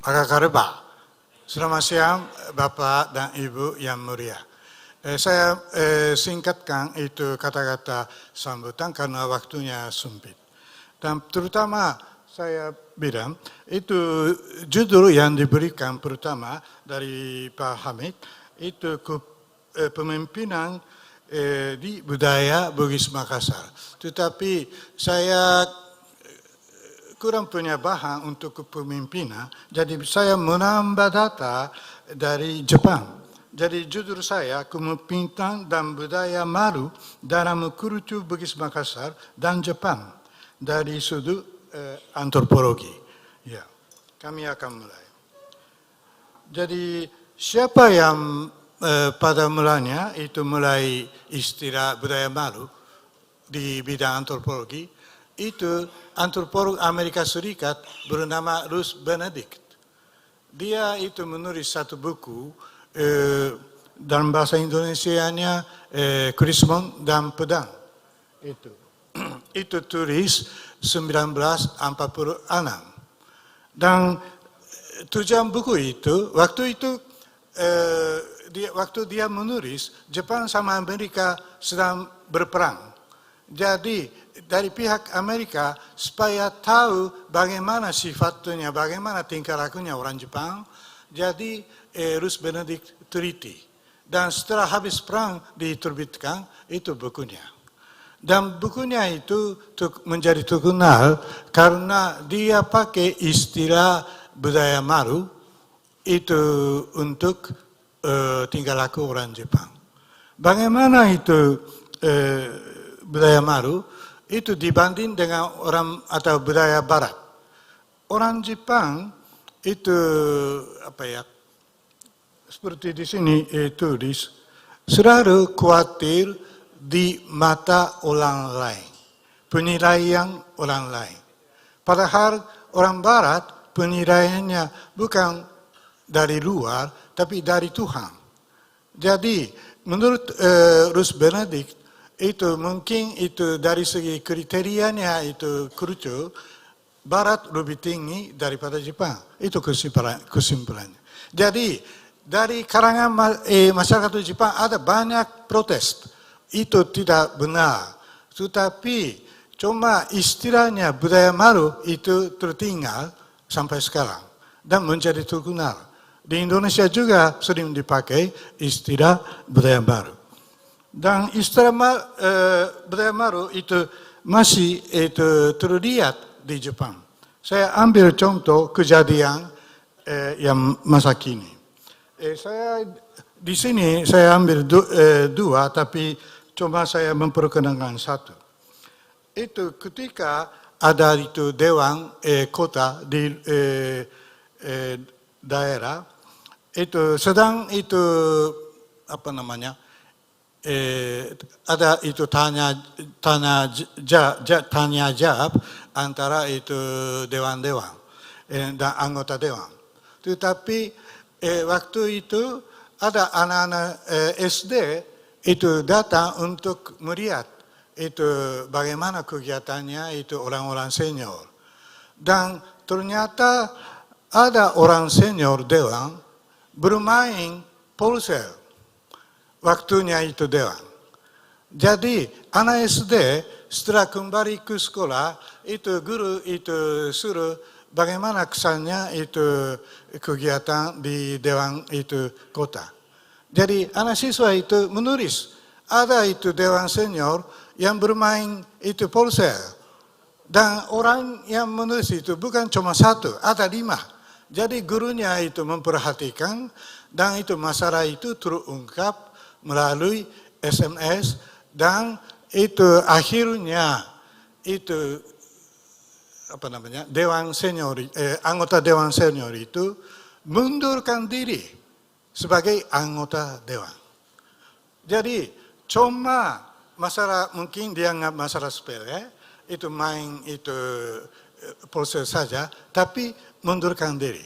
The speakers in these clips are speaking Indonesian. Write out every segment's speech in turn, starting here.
Akakareba. Selamat siang Bapak dan Ibu yang mulia. Saya singkatkan itu kata-kata sambutan karena waktunya sempit. Dan terutama saya bilang itu judul yang diberikan pertama dari Pak Hamid itu kepemimpinan di budaya Bugis Makassar. Tetapi saya kurang punya bahan untuk kepemimpinan, jadi saya menambah data dari Jepang. Jadi judul saya kepemimpinan dan budaya Maru dalam kultur Bugis Makassar dan Jepang dari sudut antropologi. Ya, kami akan mulai. Jadi siapa yang pada mulanya itu mulai istilah budaya Maru di bidang antropologi? Itu antropolog Amerika Serikat bernama Ruth Benedict. Dia itu menulis satu buku dalam bahasa Indonesianya Krismon dan Pedang. Itu tulis 1946. Dan tujuan buku itu, waktu dia menulis, Jepang sama Amerika sedang berperang. Jadi dari pihak Amerika supaya tahu bagaimana sifatnya, bagaimana tingkah lakunya orang Jepang, jadi Ruth Benedict Treaty. Dan setelah habis perang diterbitkan itu bukunya. Dan bukunya itu menjadi terkenal karena dia pakai istilah budaya Maru itu untuk tingkah laku orang Jepang. Bagaimana itu budaya Maru itu dibanding dengan orang atau budaya Barat. Orang Jepang itu seperti di sini tulis selalu khawatir di mata orang lain, penilaian orang lain. Padahal orang Barat penilaiannya bukan dari luar, tapi dari Tuhan. Jadi menurut Ruth Benedict itu mungkin itu dari segi kriterianya itu kultur Barat lebih tinggi daripada Jepang. Itu kesimpulannya. Jadi dari kalangan masyarakat Jepang ada banyak protes. Itu tidak benar. Tetapi cuma istilahnya budaya Maru itu tertinggal sampai sekarang dan menjadi terkenal. Di Indonesia juga sering dipakai istilah budaya Maru. Dan istilah budaya Maru itu masih terlihat di Jepang. Saya ambil contoh kejadian yang masa kini. Di sini saya ambil dua, tapi cuma saya memperkenalkan satu. Itu ketika ada itu dewan kota di daerah, itu sedang itu ada itu tanya jawab antara itu dewan-dewan dan anggota dewan. Tetapi waktu itu ada anak-anak SD itu datang untuk melihat itu bagaimana kegiatannya itu orang-orang senior. Dan ternyata ada orang senior dewan bermain ponsel. Waktunya itu dewan. Jadi anak SD setelah kembali ke sekolah itu guru itu suruh bagaimana kesannya itu kegiatan di dewan itu kota. Jadi anak siswa itu menulis ada itu dewan senior yang bermain itu ponsel dan orang yang menulis itu bukan cuma satu, ada 5. Jadi gurunya itu memperhatikan dan itu masalah itu terungkap melalui SMS dan itu akhirnya itu dewan senior anggota dewan senior itu mundurkan diri sebagai anggota dewan. Jadi cuma masalah mungkin dianggap masalah sepele itu main itu proses saja, tapi mundurkan diri.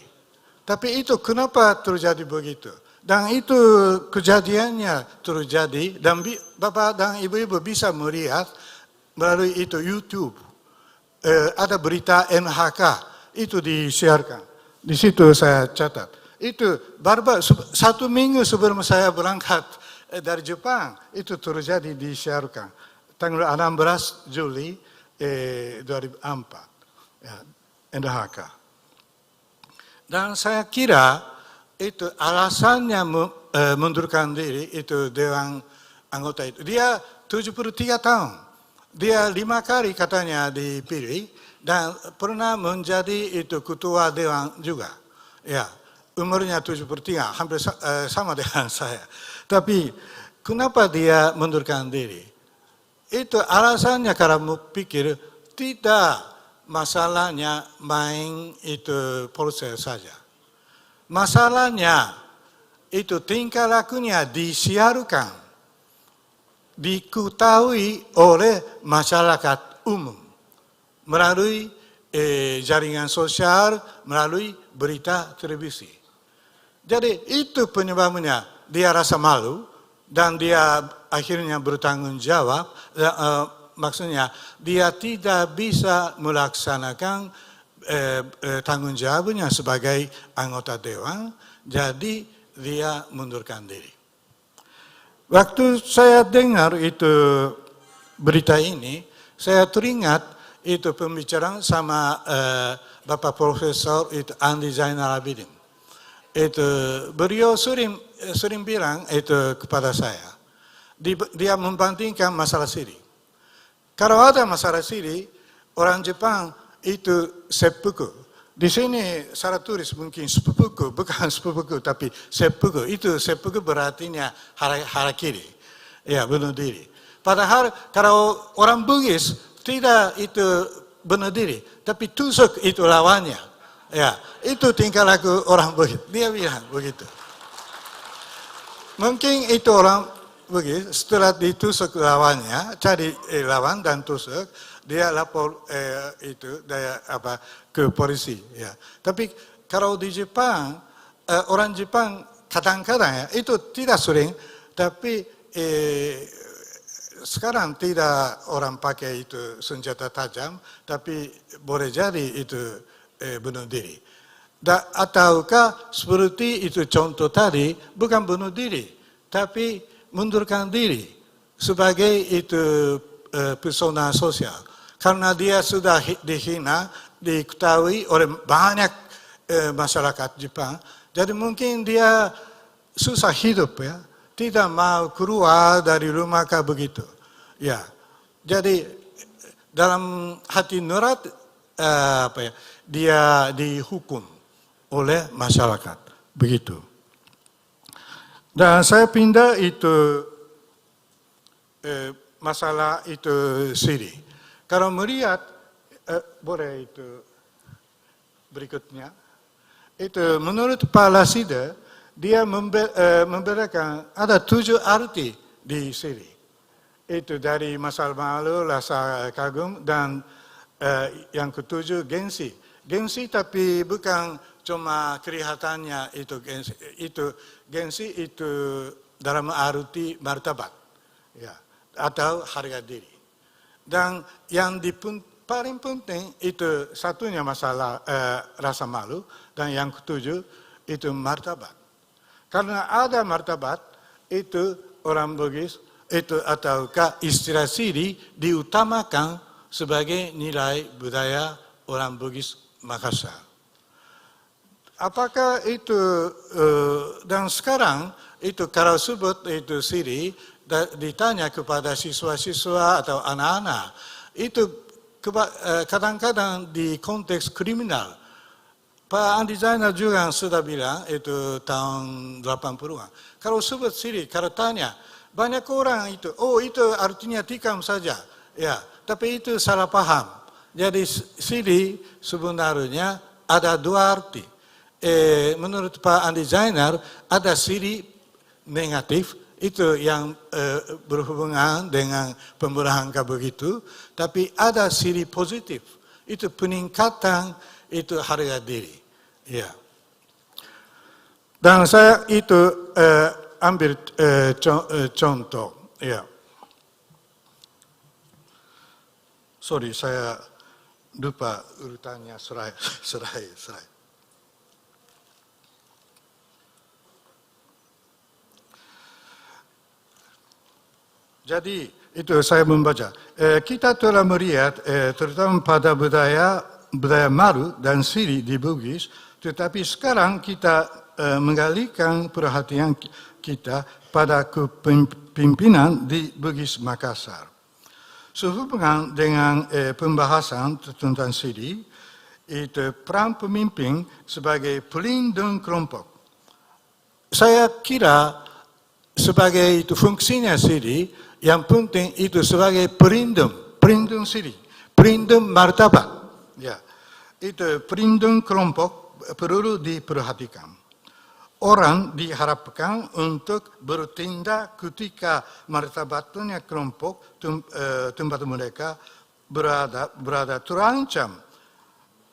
Tapi itu kenapa terjadi begitu? Dan itu kejadiannya terjadi dan Bapak dan Ibu-Ibu bisa melihat melalui itu YouTube. Ada berita NHK itu disiarkan. Di situ saya catat. Itu baru 1 minggu sebelum saya berangkat dari Jepang, itu terjadi disiarkan. Tanggal 16 Juli 2004. Ya, NHK. Dan saya kira itu alasannya mundurkan diri itu Dewan anggota itu. Dia 73 tahun. Dia 5 kali katanya dipilih dan pernah menjadi itu ketua Dewan juga. Ya, umurnya 73, hampir sama dengan saya. Tapi kenapa dia mundurkan diri? Itu alasannya karena pikir tidak masalahnya main itu proses saja. Masalahnya itu tingkah lakunya disiarkan, diketahui oleh masyarakat umum melalui jaringan sosial, melalui berita televisi. Jadi itu penyebabnya dia rasa malu dan dia akhirnya bertanggung jawab. Maksudnya dia tidak bisa melaksanakan tanggung jawabnya sebagai anggota dewan, jadi dia mundurkan diri. Waktu saya dengar itu berita ini, saya teringat itu pembicaraan sama Bapak Profesor itu Andi Zainal Abidin. Itu beliau sering bilang itu kepada saya, dia membandingkan masalah Siri. Kalau ada masalah Siri, orang Jepang itu seppuku. Di sini saya tulis mungkin seppuku, bukan seppuku tapi seppuku. Itu seppuku berartinya harakiri, ya bunuh diri. Padahal kalau orang Bugis tidak itu bunuh diri, tapi tusuk itu lawannya. Ya, itu tingkah laku orang Bugis. Dia bilang begitu. Mungkin itu orang Bugis setelah ditusuk lawannya, cari lawan dan tusuk, dia lapor ke polisi. Ya. Tapi kalau di Jepang, orang Jepang kadang-kadang ya, itu tidak sering, tapi sekarang tidak orang pakai itu senjata tajam, tapi boleh jadi itu bunuh diri. Ataukah seperti itu contoh tadi, bukan bunuh diri, tapi mundurkan diri sebagai itu persona sosial. Karena dia sudah dihina, diketahui oleh banyak masyarakat Jepang. Jadi mungkin dia susah hidup ya, tidak mau keluar dari rumah kayak begitu. Ya, jadi dalam hati nurani dia dihukum oleh masyarakat begitu. Dan saya pindah itu masalah itu Siri. Kalau melihat, boleh itu berikutnya. Itu menurut Pak Lasida, dia memberikan ada 7 arti di Siri. Itu dari masa malu, rasa kagum, dan yang ketujuh gengsi. Gengsi tapi bukan cuma kelihatannya itu gengsi. Gengsi itu dalam arti martabat, ya, atau harga diri. Dan yang paling penting itu satunya masalah rasa malu, dan yang ketujuh itu martabat. Karena ada martabat itu orang Bugis itu ataukah istilah Siri diutamakan sebagai nilai budaya orang Bugis Makassar. Apakah itu dan sekarang itu kalau sebut itu Siri ditanya kepada siswa-siswa atau anak-anak itu kadang-kadang di konteks kriminal. Pak Andi Zainal juga sudah bilang itu tahun 80-an. Kalau sebut Siri, kalau tanya banyak orang itu, oh itu artinya tikam saja, ya. Tapi itu salah paham. Jadi Siri sebenarnya ada 2 arti. Menurut Pak Andi Zainal ada Siri negatif itu yang berhubungan dengan pembunuhan begitu, tapi ada Siri positif itu peningkatan itu harga diri, ya. Dan saya itu ambil contoh, ya. Sorry, saya lupa urutannya serai. Jadi itu saya membaca. Kita telah melihat terutama pada budaya Maru dan Siri di Bugis, tetapi sekarang kita mengalihkan perhatian kita pada kepemimpinan di Bugis Makassar. Sehubungan dengan pembahasan tentang Siri, itu peran pemimpin sebagai pelindung kelompok. Saya kira sebagai itu fungsinya Siri, yang penting itu sebagai pelindung Siri, pelindung martabat. Ya, itu pelindung kelompok perlu diperhatikan. Orang diharapkan untuk bertindak ketika martabatnya kelompok tempat mereka berada terancam.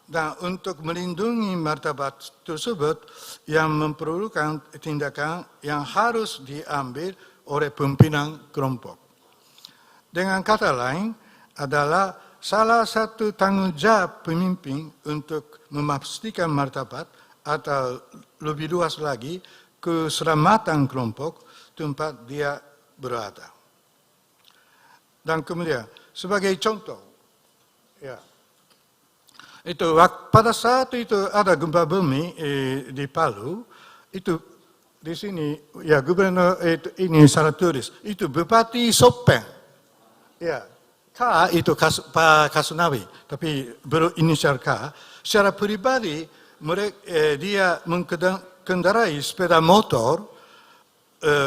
Dan untuk melindungi martabat tersebut yang memerlukan tindakan yang harus diambil oleh pimpinan kelompok. Dengan kata lain adalah salah satu tanggung jawab pemimpin untuk memastikan martabat atau lebih luas lagi keselamatan kelompok tempat dia berada. Dan kemudian sebagai contoh, ya, itu pada saat itu ada gempa bumi di Palu, itu di sini ya gubernur ini salah tulis, itu Bupati Sopeng, ya K itu Pak Kasunawi, tapi berinisial K. Secara pribadi dia mengendarai sepeda motor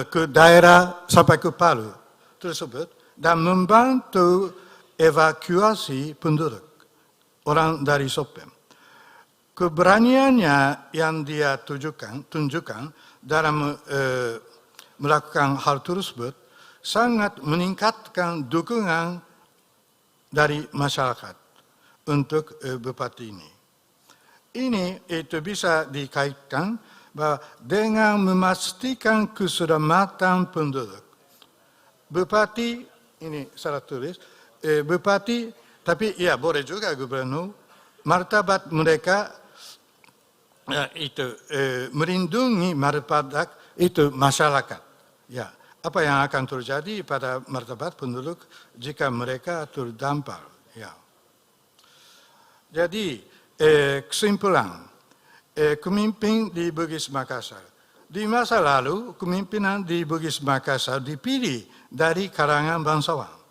ke daerah sampai ke Palu tersebut dan membantu evakuasi penduduk orang dari Sopeng. Keberaniannya yang dia tunjukkan dalam melakukan hal tersebut sangat meningkatkan dukungan dari masyarakat untuk bupati ini. Ini itu bisa dikaitkan bahwa dengan memastikan keselamatan penduduk. Bupati, ini salah tulis, bupati, tapi ya boleh juga gubernur, martabat mereka itu melindungi martabat itu masyarakat. Ya, apa yang akan terjadi pada martabat penduduk jika mereka terdampak? Ya. Jadi kesimpulan, pemimpin di Bugis Makassar. Di masa lalu, kepemimpinan di Bugis Makassar dipilih dari kalangan bangsawan.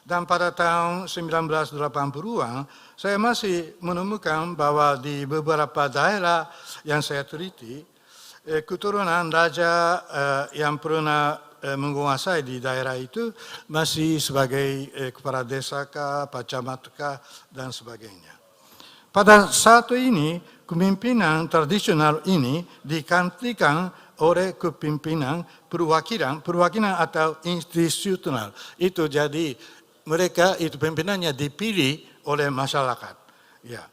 Dan pada tahun 1980-an, saya masih menemukan bahwa di beberapa daerah yang saya teliti, keturunan raja yang pernah menguasai di daerah itu masih sebagai kepala desa, Pak Camat, dan sebagainya. Pada saat ini, kepemimpinan tradisional ini digantikan oleh kepemimpinan perwakilan atau institusional. Itu jadi mereka itu pimpinannya dipilih oleh masyarakat, ya,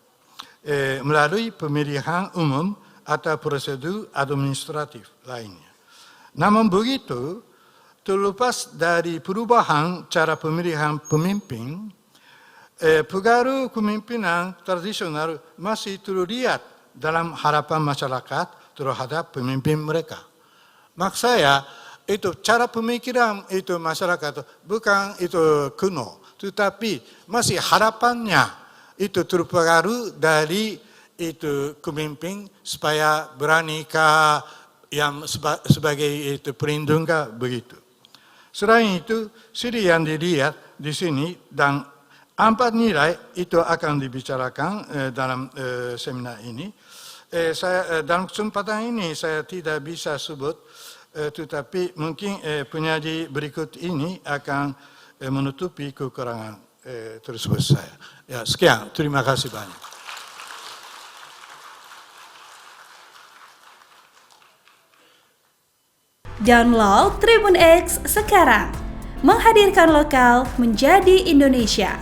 melalui pemilihan umum atau prosedur administratif lainnya. Namun begitu, terlepas dari perubahan cara pemilihan pemimpin, pengaruh kepemimpinan tradisional masih terlihat dalam harapan masyarakat terhadap pemimpin mereka. Maksud saya, itu cara pemikiran itu masyarakat bukan itu kuno, tetapi masih harapannya itu terpengaruh dari itu pemimpin supaya beranikah yang sebagai itu pelindung begitu. Selain itu, Siri yang dilihat di sini dan 4 nilai itu akan dibicarakan dalam seminar ini. Dalam kesempatan ini saya tidak bisa sebut, tetapi mungkin penyaji berikut ini akan menutupi kekurangan tersebut saya. Ya, sekian, terima kasih banyak. Download Tribun X sekarang, menghadirkan lokal menjadi Indonesia.